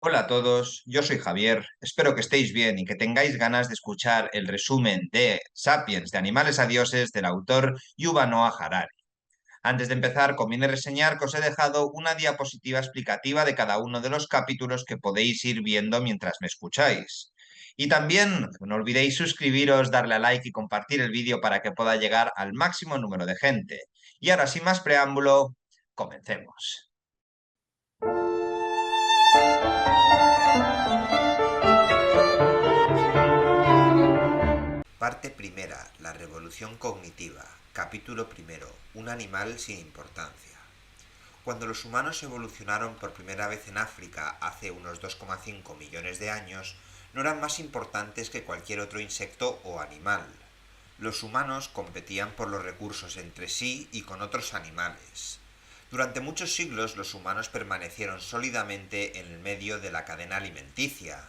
Hola a todos, yo soy Javier, espero que estéis bien y que tengáis ganas de escuchar el resumen de Sapiens, de Animales a Dioses, del autor Yuval Noah Harari. Antes de empezar, conviene reseñar que os he dejado una diapositiva explicativa de cada uno de los capítulos que podéis ir viendo mientras me escucháis. Y también no olvidéis suscribiros, darle a like y compartir el vídeo para que pueda llegar al máximo número de gente. Y ahora, sin más preámbulo, comencemos. Parte primera, la revolución cognitiva. Capítulo primero, un animal sin importancia. Cuando los humanos evolucionaron por primera vez en África hace unos 2,5 millones de años, no eran más importantes que cualquier otro insecto o animal. Los humanos competían por los recursos entre sí y con otros animales. Durante muchos siglos los humanos permanecieron sólidamente en el medio de la cadena alimenticia.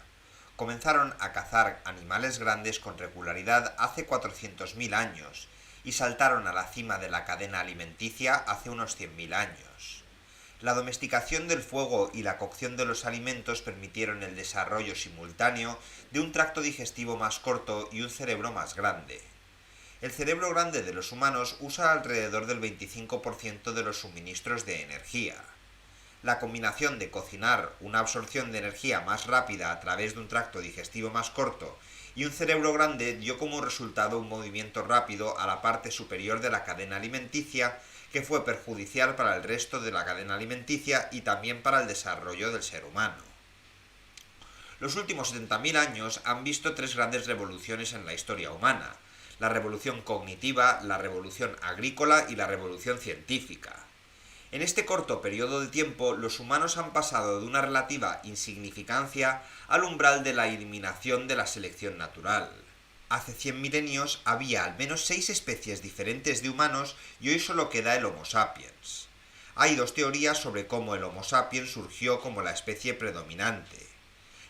Comenzaron a cazar animales grandes con regularidad hace 400.000 años y saltaron a la cima de la cadena alimenticia hace unos 100.000 años. La domesticación del fuego y la cocción de los alimentos permitieron el desarrollo simultáneo de un tracto digestivo más corto y un cerebro más grande. El cerebro grande de los humanos usa alrededor del 25% de los suministros de energía. La combinación de cocinar, una absorción de energía más rápida a través de un tracto digestivo más corto y un cerebro grande dio como resultado un movimiento rápido a la parte superior de la cadena alimenticia que fue perjudicial para el resto de la cadena alimenticia y también para el desarrollo del ser humano. Los últimos 70.000 años han visto tres grandes revoluciones en la historia humana: la revolución cognitiva, la revolución agrícola y la revolución científica. En este corto periodo de tiempo, los humanos han pasado de una relativa insignificancia al umbral de la eliminación de la selección natural. Hace 100 milenios había al menos 6 especies diferentes de humanos y hoy solo queda el Homo sapiens. Hay dos teorías sobre cómo el Homo sapiens surgió como la especie predominante.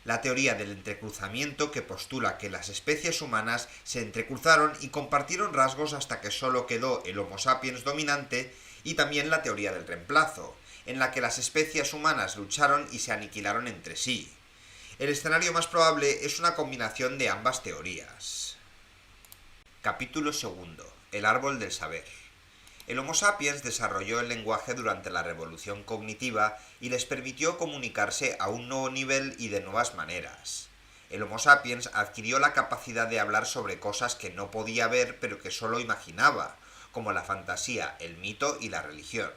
La teoría del entrecruzamiento, que postula que las especies humanas se entrecruzaron y compartieron rasgos hasta que solo quedó el Homo sapiens dominante, y también la teoría del reemplazo, en la que las especies humanas lucharon y se aniquilaron entre sí. El escenario más probable es una combinación de ambas teorías. Capítulo segundo. El árbol del saber. El Homo sapiens desarrolló el lenguaje durante la revolución cognitiva y les permitió comunicarse a un nuevo nivel y de nuevas maneras. El Homo sapiens adquirió la capacidad de hablar sobre cosas que no podía ver pero que solo imaginaba, como la fantasía, el mito y la religión.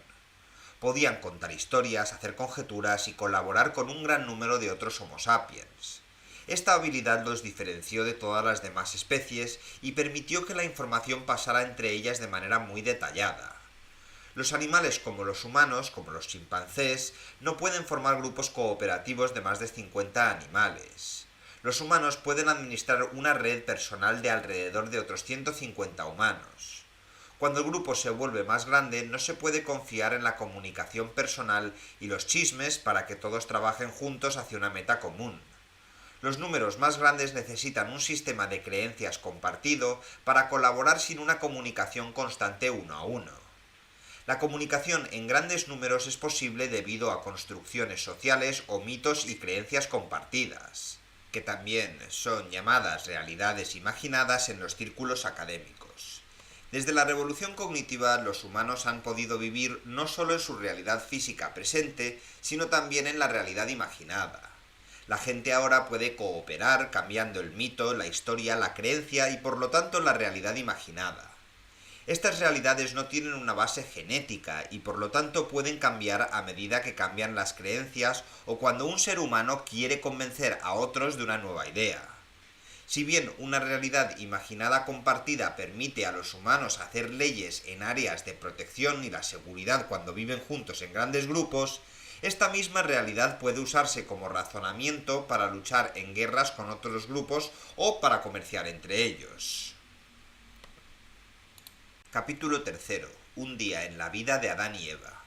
Podían contar historias, hacer conjeturas y colaborar con un gran número de otros Homo sapiens. Esta habilidad los diferenció de todas las demás especies y permitió que la información pasara entre ellas de manera muy detallada. Los animales como los humanos, como los chimpancés, no pueden formar grupos cooperativos de más de 50 animales. Los humanos pueden administrar una red personal de alrededor de otros 150 humanos. Cuando el grupo se vuelve más grande, no se puede confiar en la comunicación personal y los chismes para que todos trabajen juntos hacia una meta común. Los números más grandes necesitan un sistema de creencias compartido para colaborar sin una comunicación constante uno a uno. La comunicación en grandes números es posible debido a construcciones sociales o mitos y creencias compartidas, que también son llamadas realidades imaginadas en los círculos académicos. Desde la revolución cognitiva, los humanos han podido vivir no solo en su realidad física presente, sino también en la realidad imaginada. La gente ahora puede cooperar cambiando el mito, la historia, la creencia y por lo tanto la realidad imaginada. Estas realidades no tienen una base genética y por lo tanto pueden cambiar a medida que cambian las creencias o cuando un ser humano quiere convencer a otros de una nueva idea. Si bien una realidad imaginada compartida permite a los humanos hacer leyes en áreas de protección y la seguridad cuando viven juntos en grandes grupos, esta misma realidad puede usarse como razonamiento para luchar en guerras con otros grupos o para comerciar entre ellos. Capítulo tercero. Un día en la vida de Adán y Eva.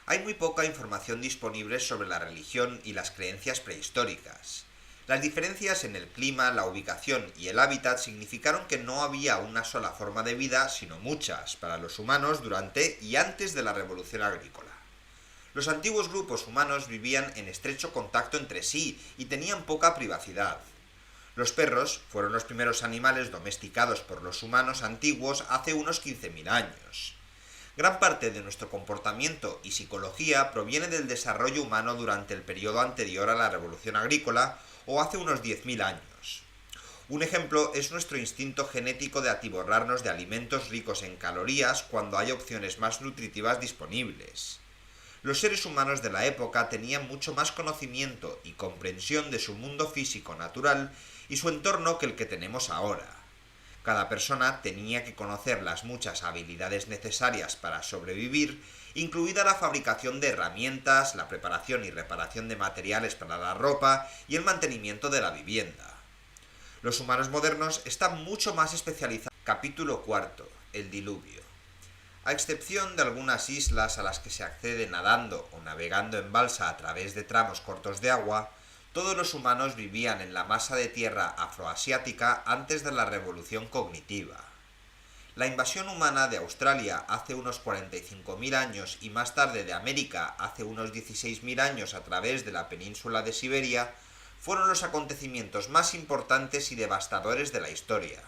Hay muy poca información disponible sobre la religión y las creencias prehistóricas. Las diferencias en el clima, la ubicación y el hábitat significaron que no había una sola forma de vida, sino muchas, para los humanos durante y antes de la revolución agrícola. Los antiguos grupos humanos vivían en estrecho contacto entre sí y tenían poca privacidad. Los perros fueron los primeros animales domesticados por los humanos antiguos hace unos 15.000 años. Gran parte de nuestro comportamiento y psicología proviene del desarrollo humano durante el periodo anterior a la Revolución Agrícola o hace unos 10.000 años. Un ejemplo es nuestro instinto genético de atiborrarnos de alimentos ricos en calorías cuando hay opciones más nutritivas disponibles. Los seres humanos de la época tenían mucho más conocimiento y comprensión de su mundo físico natural y su entorno que el que tenemos ahora. Cada persona tenía que conocer las muchas habilidades necesarias para sobrevivir, incluida la fabricación de herramientas, la preparación y reparación de materiales para la ropa y el mantenimiento de la vivienda. Los humanos modernos están mucho más especializados. Capítulo cuarto. El diluvio. A excepción de algunas islas a las que se accede nadando o navegando en balsa a través de tramos cortos de agua, todos los humanos vivían en la masa de tierra afroasiática antes de la revolución cognitiva. La invasión humana de Australia hace unos 45.000 años y más tarde de América hace unos 16.000 años a través de la península de Siberia fueron los acontecimientos más importantes y devastadores de la historia.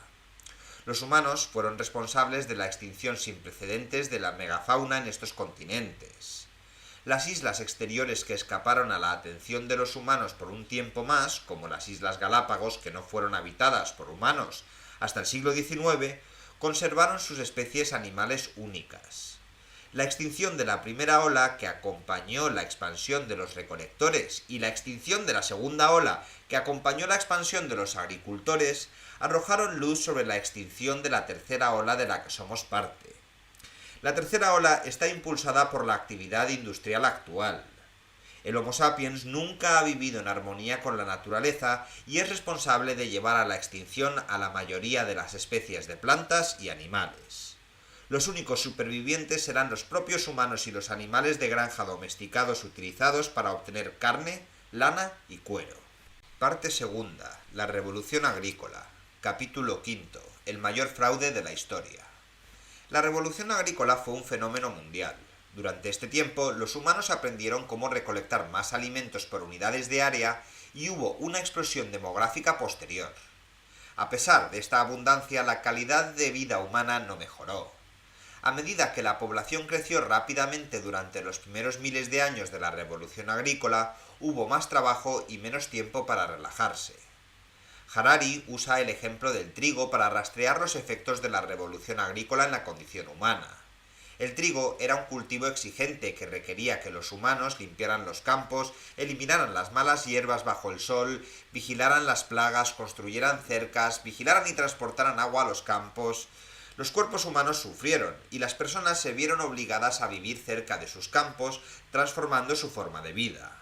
Los humanos fueron responsables de la extinción sin precedentes de la megafauna en estos continentes. Las islas exteriores que escaparon a la atención de los humanos por un tiempo más, como las Islas Galápagos, que no fueron habitadas por humanos hasta el siglo XIX, conservaron sus especies animales únicas. La extinción de la primera ola, que acompañó la expansión de los recolectores, y la extinción de la segunda ola, que acompañó la expansión de los agricultores, arrojaron luz sobre la extinción de la tercera ola de la que somos parte. La tercera ola está impulsada por la actividad industrial actual. El Homo sapiens nunca ha vivido en armonía con la naturaleza y es responsable de llevar a la extinción a la mayoría de las especies de plantas y animales. Los únicos supervivientes serán los propios humanos y los animales de granja domesticados utilizados para obtener carne, lana y cuero. Parte segunda. La Revolución Agrícola. Capítulo quinto. El mayor fraude de la historia. La Revolución Agrícola fue un fenómeno mundial. Durante este tiempo, los humanos aprendieron cómo recolectar más alimentos por unidades de área y hubo una explosión demográfica posterior. A pesar de esta abundancia, la calidad de vida humana no mejoró. A medida que la población creció rápidamente durante los primeros miles de años de la Revolución Agrícola, hubo más trabajo y menos tiempo para relajarse. Harari usa el ejemplo del trigo para rastrear los efectos de la Revolución Agrícola en la condición humana. El trigo era un cultivo exigente que requería que los humanos limpiaran los campos, eliminaran las malas hierbas bajo el sol, vigilaran las plagas, construyeran cercas, vigilaran y transportaran agua a los campos. Los cuerpos humanos sufrieron y las personas se vieron obligadas a vivir cerca de sus campos, transformando su forma de vida.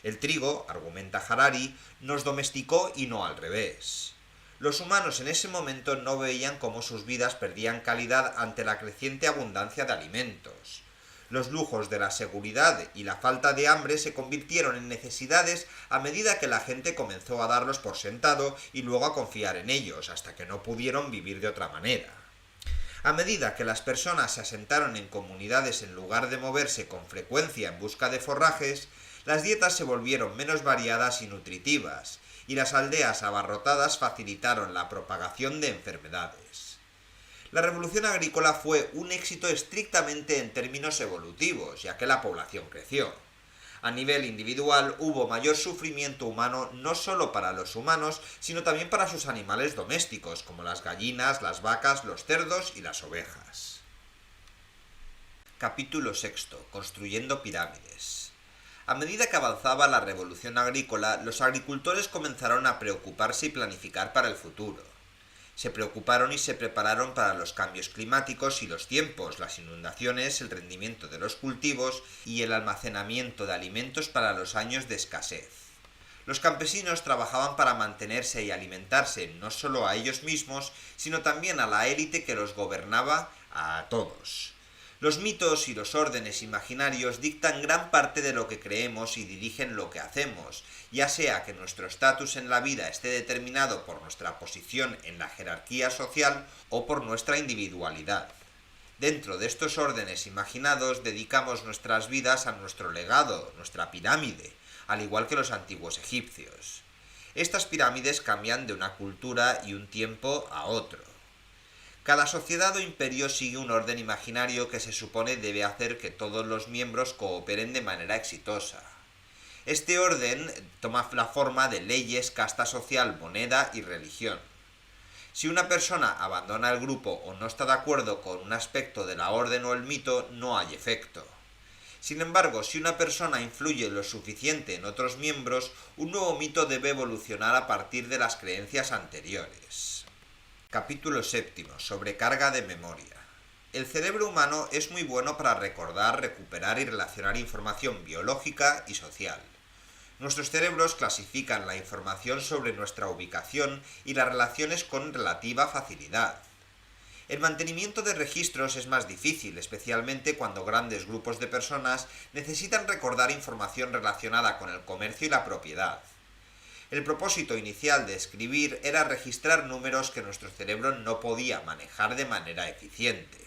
El trigo, argumenta Harari, nos domesticó y no al revés. Los humanos en ese momento no veían cómo sus vidas perdían calidad ante la creciente abundancia de alimentos. Los lujos de la seguridad y la falta de hambre se convirtieron en necesidades a medida que la gente comenzó a darlos por sentado y luego a confiar en ellos, hasta que no pudieron vivir de otra manera. A medida que las personas se asentaron en comunidades en lugar de moverse con frecuencia en busca de forrajes, las dietas se volvieron menos variadas y nutritivas, y las aldeas abarrotadas facilitaron la propagación de enfermedades. La revolución agrícola fue un éxito estrictamente en términos evolutivos, ya que la población creció. A nivel individual hubo mayor sufrimiento humano no solo para los humanos, sino también para sus animales domésticos, como las gallinas, las vacas, los cerdos y las ovejas. Capítulo sexto. Construyendo pirámides. A medida que avanzaba la revolución agrícola, los agricultores comenzaron a preocuparse y planificar para el futuro. Se preocuparon y se prepararon para los cambios climáticos y los tiempos, las inundaciones, el rendimiento de los cultivos y el almacenamiento de alimentos para los años de escasez. Los campesinos trabajaban para mantenerse y alimentarse no solo a ellos mismos, sino también a la élite que los gobernaba, a todos. Los mitos y los órdenes imaginarios dictan gran parte de lo que creemos y dirigen lo que hacemos, ya sea que nuestro estatus en la vida esté determinado por nuestra posición en la jerarquía social o por nuestra individualidad. Dentro de estos órdenes imaginados dedicamos nuestras vidas a nuestro legado, nuestra pirámide, al igual que los antiguos egipcios. Estas pirámides cambian de una cultura y un tiempo a otro. Cada sociedad o imperio sigue un orden imaginario que se supone debe hacer que todos los miembros cooperen de manera exitosa. Este orden toma la forma de leyes, casta social, moneda y religión. Si una persona abandona el grupo o no está de acuerdo con un aspecto de la orden o el mito, no hay efecto. Sin embargo, si una persona influye lo suficiente en otros miembros, un nuevo mito debe evolucionar a partir de las creencias anteriores. Capítulo 7. Sobrecarga de memoria. El cerebro humano es muy bueno para recordar, recuperar y relacionar información biológica y social. Nuestros cerebros clasifican la información sobre nuestra ubicación y las relaciones con relativa facilidad. El mantenimiento de registros es más difícil, especialmente cuando grandes grupos de personas necesitan recordar información relacionada con el comercio y la propiedad. El propósito inicial de escribir era registrar números que nuestro cerebro no podía manejar de manera eficiente.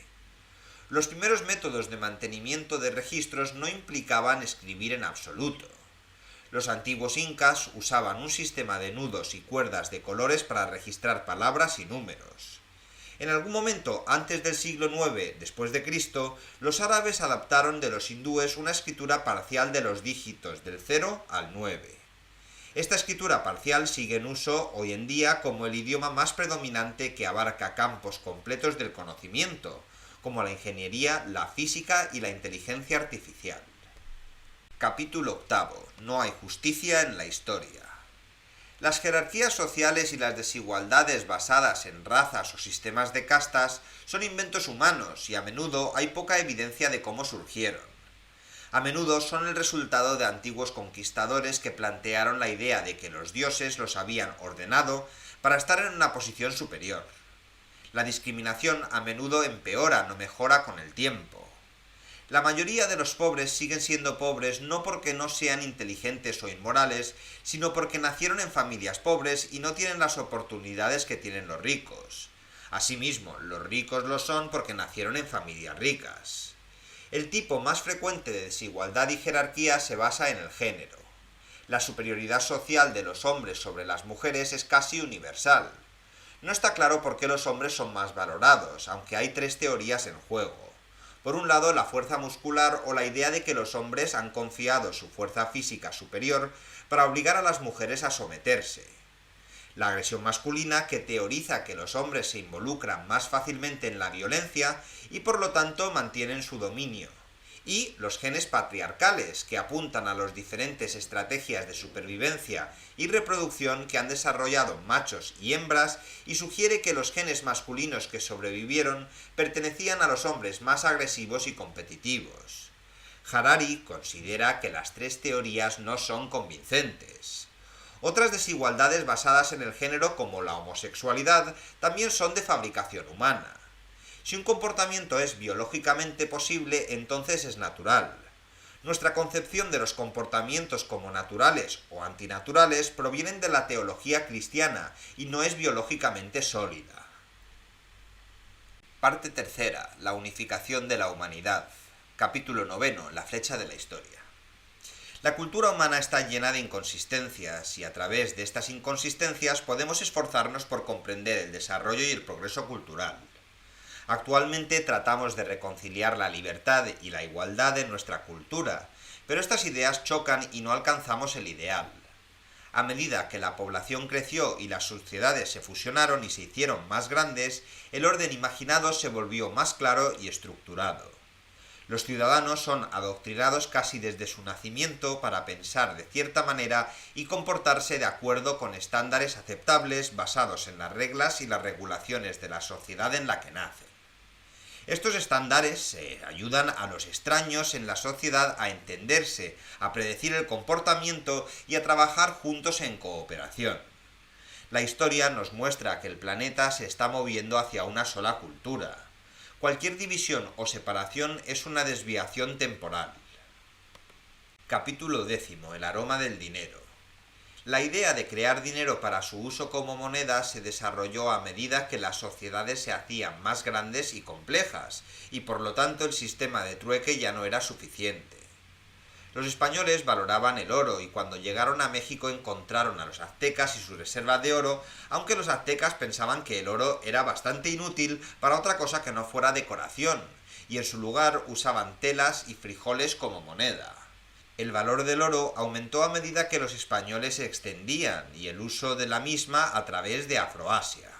Los primeros métodos de mantenimiento de registros no implicaban escribir en absoluto. Los antiguos incas usaban un sistema de nudos y cuerdas de colores para registrar palabras y números. En algún momento antes del siglo IX después de Cristo, los árabes adaptaron de los hindúes una escritura parcial de los dígitos del 0 al 9. Esta escritura parcial sigue en uso hoy en día como el idioma más predominante que abarca campos completos del conocimiento, como la ingeniería, la física y la inteligencia artificial. Capítulo 8. No hay justicia en la historia. Las jerarquías sociales y las desigualdades basadas en razas o sistemas de castas son inventos humanos y a menudo hay poca evidencia de cómo surgieron. A menudo son el resultado de antiguos conquistadores que plantearon la idea de que los dioses los habían ordenado para estar en una posición superior. La discriminación a menudo empeora, no mejora con el tiempo. La mayoría de los pobres siguen siendo pobres no porque no sean inteligentes o inmorales, sino porque nacieron en familias pobres y no tienen las oportunidades que tienen los ricos. Asimismo, los ricos lo son porque nacieron en familias ricas. El tipo más frecuente de desigualdad y jerarquía se basa en el género. La superioridad social de los hombres sobre las mujeres es casi universal. No está claro por qué los hombres son más valorados, aunque hay 3 teorías en juego. Por un lado, la fuerza muscular o la idea de que los hombres han confiado su fuerza física superior para obligar a las mujeres a someterse. La agresión masculina, que teoriza que los hombres se involucran más fácilmente en la violencia y por lo tanto mantienen su dominio. Y los genes patriarcales, que apuntan a las diferentes estrategias de supervivencia y reproducción que han desarrollado machos y hembras y sugiere que los genes masculinos que sobrevivieron pertenecían a los hombres más agresivos y competitivos. Harari considera que las 3 teorías no son convincentes. Otras desigualdades basadas en el género, como la homosexualidad, también son de fabricación humana. Si un comportamiento es biológicamente posible, entonces es natural. Nuestra concepción de los comportamientos como naturales o antinaturales provienen de la teología cristiana y no es biológicamente sólida. Parte 3. La unificación de la humanidad. Capítulo 9. La flecha de la historia. La cultura humana está llena de inconsistencias y a través de estas inconsistencias podemos esforzarnos por comprender el desarrollo y el progreso cultural. Actualmente tratamos de reconciliar la libertad y la igualdad en nuestra cultura, pero estas ideas chocan y no alcanzamos el ideal. A medida que la población creció y las sociedades se fusionaron y se hicieron más grandes, el orden imaginado se volvió más claro y estructurado. Los ciudadanos son adoctrinados casi desde su nacimiento para pensar de cierta manera y comportarse de acuerdo con estándares aceptables basados en las reglas y las regulaciones de la sociedad en la que nacen. Estos estándares ayudan a los extraños en la sociedad a entenderse, a predecir el comportamiento y a trabajar juntos en cooperación. La historia nos muestra que el planeta se está moviendo hacia una sola cultura. Cualquier división o separación es una desviación temporal. Capítulo 10. El aroma del dinero. La idea de crear dinero para su uso como moneda se desarrolló a medida que las sociedades se hacían más grandes y complejas, y por lo tanto el sistema de trueque ya no era suficiente. Los españoles valoraban el oro y cuando llegaron a México encontraron a los aztecas y su reserva de oro, aunque los aztecas pensaban que el oro era bastante inútil para otra cosa que no fuera decoración, y en su lugar usaban telas y frijoles como moneda. El valor del oro aumentó a medida que los españoles se extendían y el uso de la misma a través de Afroasia.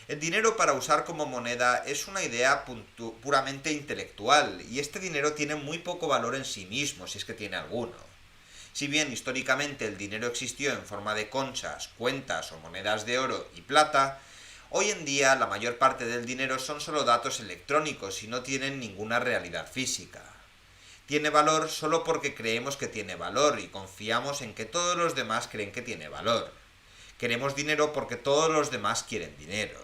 El dinero para usar como moneda es una idea puramente intelectual y este dinero tiene muy poco valor en sí mismo, si es que tiene alguno. Si bien históricamente el dinero existió en forma de conchas, cuentas o monedas de oro y plata, hoy en día la mayor parte del dinero son solo datos electrónicos y no tienen ninguna realidad física. Tiene valor solo porque creemos que tiene valor y confiamos en que todos los demás creen que tiene valor. Queremos dinero porque todos los demás quieren dinero.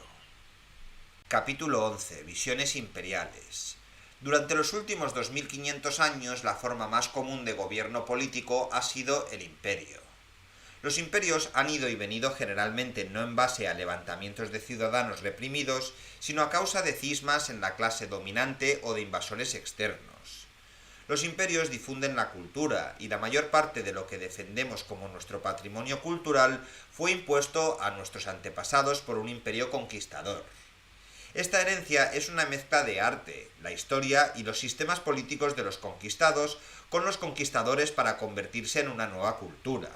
Capítulo 11. Visiones imperiales. Durante los últimos 2500 años, la forma más común de gobierno político ha sido el imperio. Los imperios han ido y venido generalmente no en base a levantamientos de ciudadanos reprimidos, sino a causa de cismas en la clase dominante o de invasores externos. Los imperios difunden la cultura y la mayor parte de lo que defendemos como nuestro patrimonio cultural fue impuesto a nuestros antepasados por un imperio conquistador. Esta herencia es una mezcla de arte, la historia y los sistemas políticos de los conquistados con los conquistadores para convertirse en una nueva cultura.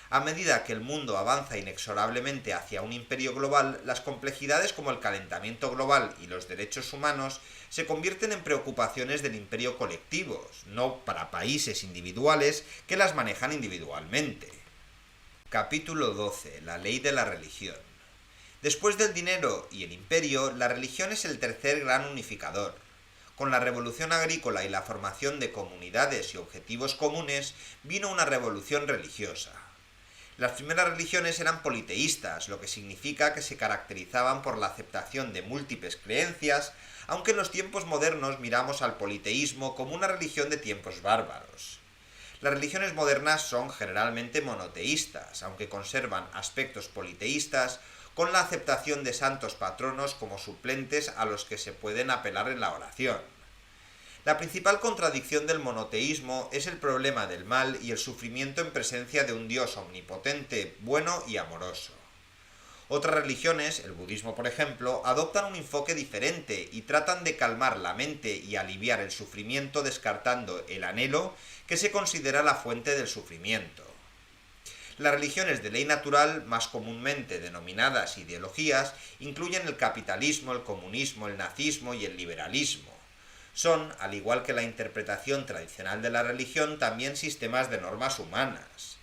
A medida que el mundo avanza inexorablemente hacia un imperio global, las complejidades como el calentamiento global y los derechos humanos se convierten en preocupaciones del imperio colectivos, no para países individuales que las manejan individualmente. Capítulo 12. La ley de la religión. Después del dinero y el imperio, la religión es el tercer gran unificador. Con la revolución agrícola y la formación de comunidades y objetivos comunes, vino una revolución religiosa. Las primeras religiones eran politeístas, lo que significa que se caracterizaban por la aceptación de múltiples creencias, aunque en los tiempos modernos miramos al politeísmo como una religión de tiempos bárbaros. Las religiones modernas son generalmente monoteístas, aunque conservan aspectos politeístas, con la aceptación de santos patronos como suplentes a los que se pueden apelar en la oración. La principal contradicción del monoteísmo es el problema del mal y el sufrimiento en presencia de un Dios omnipotente, bueno y amoroso. Otras religiones, el budismo por ejemplo, adoptan un enfoque diferente y tratan de calmar la mente y aliviar el sufrimiento descartando el anhelo, que se considera la fuente del sufrimiento. Las religiones de ley natural, más comúnmente denominadas ideologías, incluyen el capitalismo, el comunismo, el nazismo y el liberalismo. Son, al igual que la interpretación tradicional de la religión, también sistemas de normas humanas.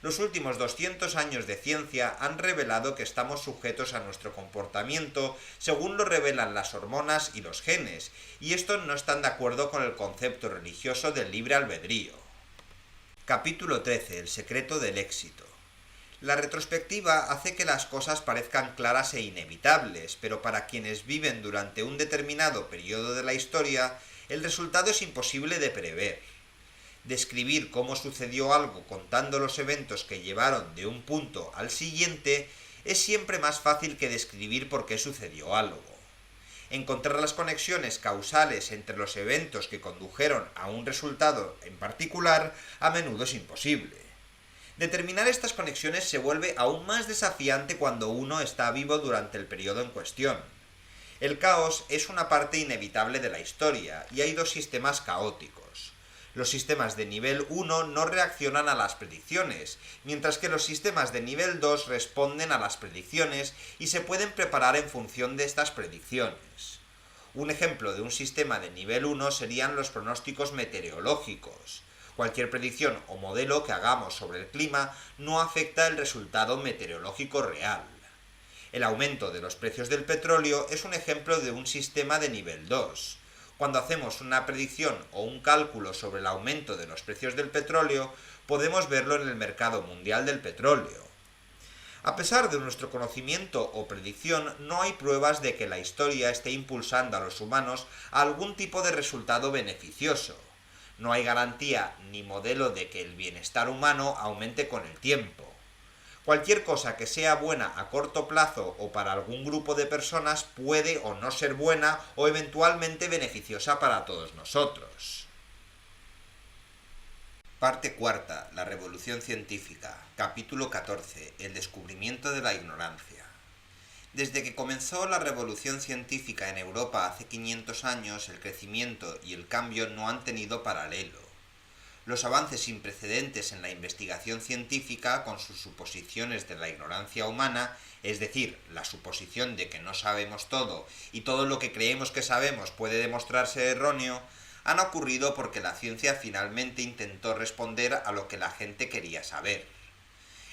Los últimos 200 años de ciencia han revelado que estamos sujetos a nuestro comportamiento según lo revelan las hormonas y los genes, y estos no están de acuerdo con el concepto religioso del libre albedrío. Capítulo 13. El secreto del éxito. La retrospectiva hace que las cosas parezcan claras e inevitables, pero para quienes viven durante un determinado periodo de la historia, el resultado es imposible de prever. Describir cómo sucedió algo contando los eventos que llevaron de un punto al siguiente es siempre más fácil que describir por qué sucedió algo. Encontrar las conexiones causales entre los eventos que condujeron a un resultado en particular a menudo es imposible. Determinar estas conexiones se vuelve aún más desafiante cuando uno está vivo durante el periodo en cuestión. El caos es una parte inevitable de la historia y hay dos sistemas caóticos. Los sistemas de nivel 1 no reaccionan a las predicciones, mientras que los sistemas de nivel 2 responden a las predicciones y se pueden preparar en función de estas predicciones. Un ejemplo de un sistema de nivel 1 serían los pronósticos meteorológicos. Cualquier predicción o modelo que hagamos sobre el clima no afecta el resultado meteorológico real. El aumento de los precios del petróleo es un ejemplo de un sistema de nivel 2. Cuando hacemos una predicción o un cálculo sobre el aumento de los precios del petróleo, podemos verlo en el mercado mundial del petróleo. A pesar de nuestro conocimiento o predicción, no hay pruebas de que la historia esté impulsando a los humanos a algún tipo de resultado beneficioso. No hay garantía ni modelo de que el bienestar humano aumente con el tiempo. Cualquier cosa que sea buena a corto plazo o para algún grupo de personas puede o no ser buena o eventualmente beneficiosa para todos nosotros. Parte cuarta. La revolución científica. Capítulo 14. El descubrimiento de la ignorancia. Desde que comenzó la revolución científica en Europa hace 500 años, el crecimiento y el cambio no han tenido paralelo. Los avances sin precedentes en la investigación científica, con sus suposiciones de la ignorancia humana, es decir, la suposición de que no sabemos todo y todo lo que creemos que sabemos puede demostrarse erróneo, han ocurrido porque la ciencia finalmente intentó responder a lo que la gente quería saber.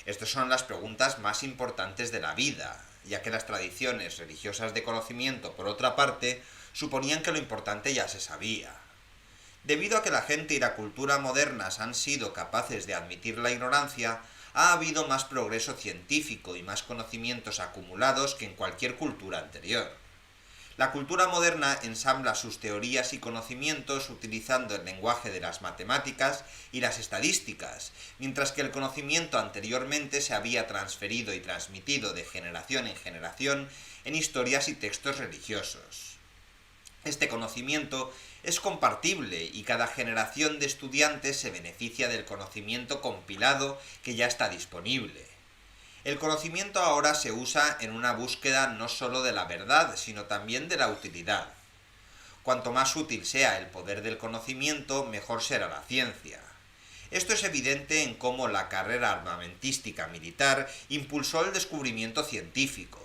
Estas son las preguntas más importantes de la vida, ya que las tradiciones religiosas de conocimiento, por otra parte, suponían que lo importante ya se sabía. Debido a que la gente y la cultura modernas han sido capaces de admitir la ignorancia, ha habido más progreso científico y más conocimientos acumulados que en cualquier cultura anterior. La cultura moderna ensambla sus teorías y conocimientos utilizando el lenguaje de las matemáticas y las estadísticas, mientras que el conocimiento anteriormente se había transferido y transmitido de generación en generación en historias y textos religiosos. Este conocimiento es compartible y cada generación de estudiantes se beneficia del conocimiento compilado que ya está disponible. El conocimiento ahora se usa en una búsqueda no solo de la verdad, sino también de la utilidad. Cuanto más útil sea el poder del conocimiento, mejor será la ciencia. Esto es evidente en cómo la carrera armamentística militar impulsó el descubrimiento científico.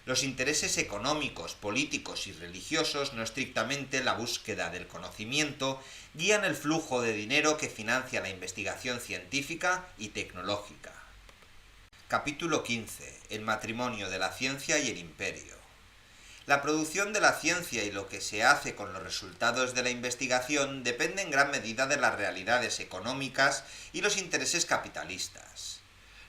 Los intereses económicos, políticos y religiosos, no estrictamente la búsqueda del conocimiento, guían el flujo de dinero que financia la investigación científica y tecnológica. Capítulo 15. El matrimonio de la ciencia y el imperio. La producción de la ciencia y lo que se hace con los resultados de la investigación depende en gran medida de las realidades económicas y los intereses capitalistas.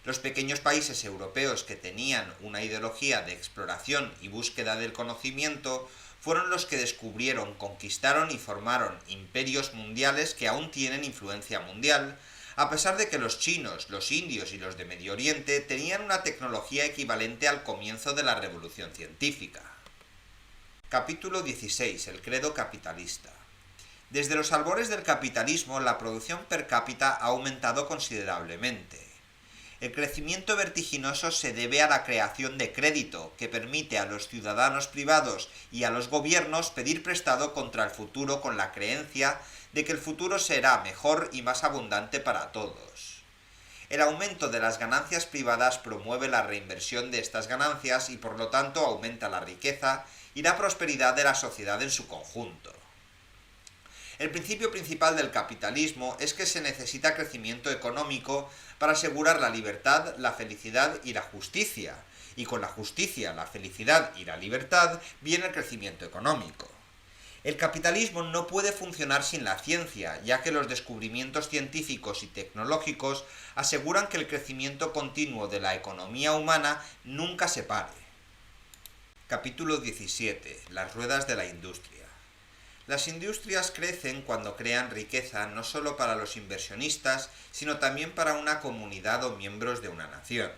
Los pequeños países europeos que tenían una ideología de exploración y búsqueda del conocimiento fueron los que descubrieron, conquistaron y formaron imperios mundiales que aún tienen influencia mundial, a pesar de que los chinos, los indios y los de Medio Oriente tenían una tecnología equivalente al comienzo de la revolución científica. Capítulo 16. El credo capitalista. Desde los albores del capitalismo, la producción per cápita ha aumentado considerablemente. El crecimiento vertiginoso se debe a la creación de crédito, que permite a los ciudadanos privados y a los gobiernos pedir prestado contra el futuro con la creencia de que el futuro será mejor y más abundante para todos. El aumento de las ganancias privadas promueve la reinversión de estas ganancias y por lo tanto aumenta la riqueza y la prosperidad de la sociedad en su conjunto. El principio principal del capitalismo es que se necesita crecimiento económico para asegurar la libertad, la felicidad y la justicia, y con la justicia, la felicidad y la libertad viene el crecimiento económico. El capitalismo no puede funcionar sin la ciencia, ya que los descubrimientos científicos y tecnológicos aseguran que el crecimiento continuo de la economía humana nunca se pare. Capítulo 17. Las ruedas de la industria. Las industrias crecen cuando crean riqueza no solo para los inversionistas, sino también para una comunidad o miembros de una nación.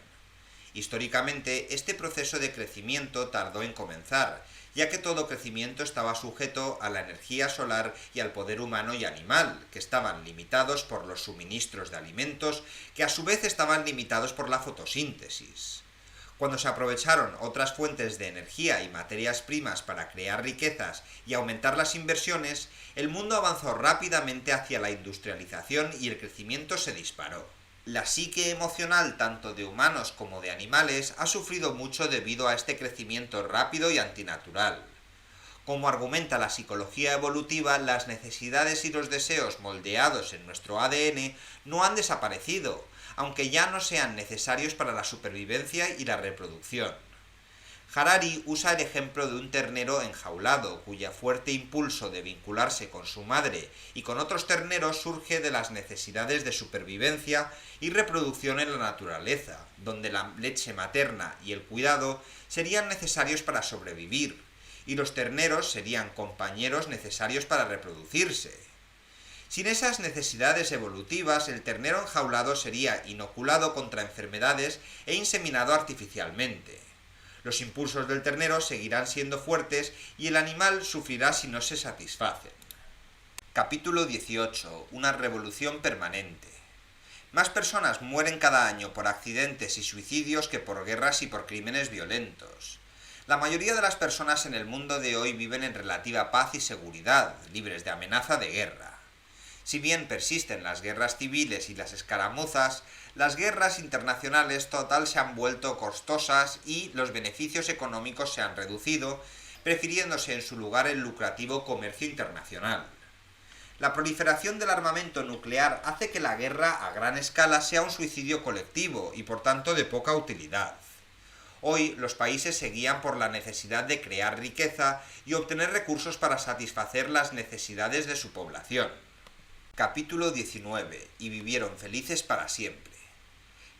Históricamente, este proceso de crecimiento tardó en comenzar, ya que todo crecimiento estaba sujeto a la energía solar y al poder humano y animal, que estaban limitados por los suministros de alimentos, que a su vez estaban limitados por la fotosíntesis. Cuando se aprovecharon otras fuentes de energía y materias primas para crear riquezas y aumentar las inversiones, el mundo avanzó rápidamente hacia la industrialización y el crecimiento se disparó. La psique emocional tanto de humanos como de animales ha sufrido mucho debido a este crecimiento rápido y antinatural. Como argumenta la psicología evolutiva, las necesidades y los deseos moldeados en nuestro ADN no han desaparecido, aunque ya no sean necesarios para la supervivencia y la reproducción. Harari usa el ejemplo de un ternero enjaulado, cuya fuerte impulso de vincularse con su madre y con otros terneros surge de las necesidades de supervivencia y reproducción en la naturaleza, donde la leche materna y el cuidado serían necesarios para sobrevivir, y los terneros serían compañeros necesarios para reproducirse. Sin esas necesidades evolutivas, el ternero enjaulado sería inoculado contra enfermedades e inseminado artificialmente. Los impulsos del ternero seguirán siendo fuertes y el animal sufrirá si no se satisfacen. Capítulo 18. Una revolución permanente. Más personas mueren cada año por accidentes y suicidios que por guerras y por crímenes violentos. La mayoría de las personas en el mundo de hoy viven en relativa paz y seguridad, libres de amenaza de guerra. Si bien persisten las guerras civiles y las escaramuzas, las guerras internacionales total se han vuelto costosas y los beneficios económicos se han reducido, prefiriéndose en su lugar el lucrativo comercio internacional. La proliferación del armamento nuclear hace que la guerra a gran escala sea un suicidio colectivo y por tanto de poca utilidad. Hoy los países se guían por la necesidad de crear riqueza y obtener recursos para satisfacer las necesidades de su población. Capítulo 19. Y vivieron felices para siempre.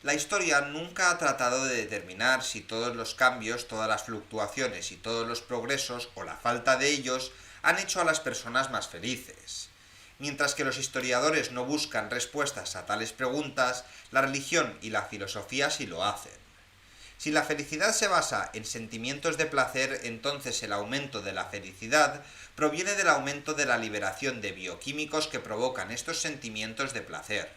La historia nunca ha tratado de determinar si todos los cambios, todas las fluctuaciones y todos los progresos, o la falta de ellos, han hecho a las personas más felices. Mientras que los historiadores no buscan respuestas a tales preguntas, la religión y la filosofía sí lo hacen. Si la felicidad se basa en sentimientos de placer, entonces el aumento de la felicidad proviene del aumento de la liberación de bioquímicos que provocan estos sentimientos de placer.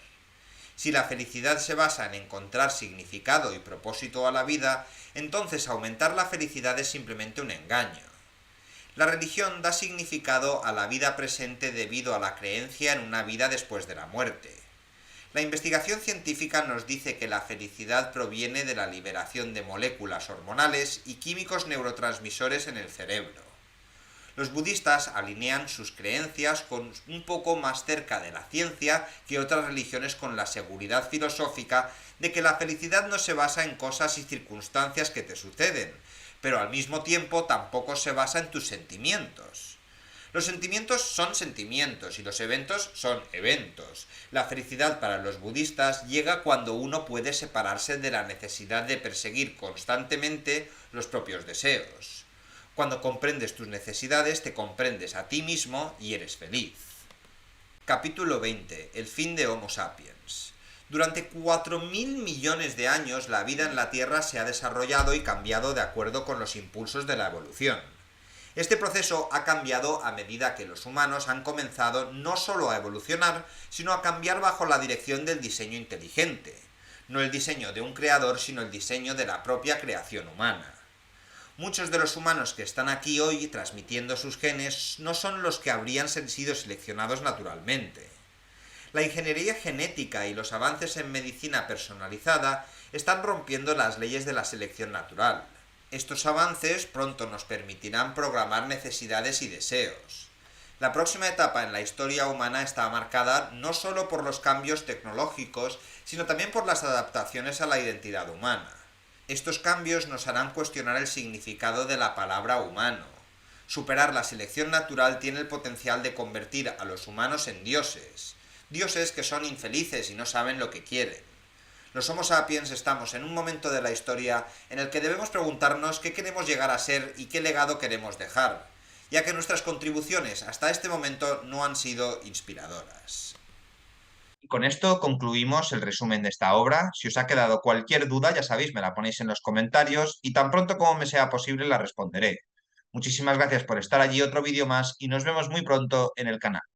Si la felicidad se basa en encontrar significado y propósito a la vida, entonces aumentar la felicidad es simplemente un engaño. La religión da significado a la vida presente debido a la creencia en una vida después de la muerte. La investigación científica nos dice que la felicidad proviene de la liberación de moléculas hormonales y químicos neurotransmisores en el cerebro. Los budistas alinean sus creencias con un poco más cerca de la ciencia que otras religiones, con la seguridad filosófica de que la felicidad no se basa en cosas y circunstancias que te suceden, pero al mismo tiempo tampoco se basa en tus sentimientos. Los sentimientos son sentimientos y los eventos son eventos. La felicidad para los budistas llega cuando uno puede separarse de la necesidad de perseguir constantemente los propios deseos. Cuando comprendes tus necesidades, te comprendes a ti mismo y eres feliz. Capítulo 20. El fin de Homo sapiens. Durante 4.000 millones de años la vida en la Tierra se ha desarrollado y cambiado de acuerdo con los impulsos de la evolución. Este proceso ha cambiado a medida que los humanos han comenzado no solo a evolucionar, sino a cambiar bajo la dirección del diseño inteligente. No el diseño de un creador, sino el diseño de la propia creación humana. Muchos de los humanos que están aquí hoy transmitiendo sus genes no son los que habrían sido seleccionados naturalmente. La ingeniería genética y los avances en medicina personalizada están rompiendo las leyes de la selección natural. Estos avances pronto nos permitirán programar necesidades y deseos. La próxima etapa en la historia humana está marcada no solo por los cambios tecnológicos, sino también por las adaptaciones a la identidad humana. Estos cambios nos harán cuestionar el significado de la palabra humano. Superar la selección natural tiene el potencial de convertir a los humanos en dioses. Dioses que son infelices y no saben lo que quieren. Los Homo sapiens estamos en un momento de la historia en el que debemos preguntarnos qué queremos llegar a ser y qué legado queremos dejar, ya que nuestras contribuciones hasta este momento no han sido inspiradoras. Con esto concluimos el resumen de esta obra. Si os ha quedado cualquier duda, ya sabéis, me la ponéis en los comentarios y tan pronto como me sea posible la responderé. Muchísimas gracias por estar allí, otro vídeo más, y nos vemos muy pronto en el canal.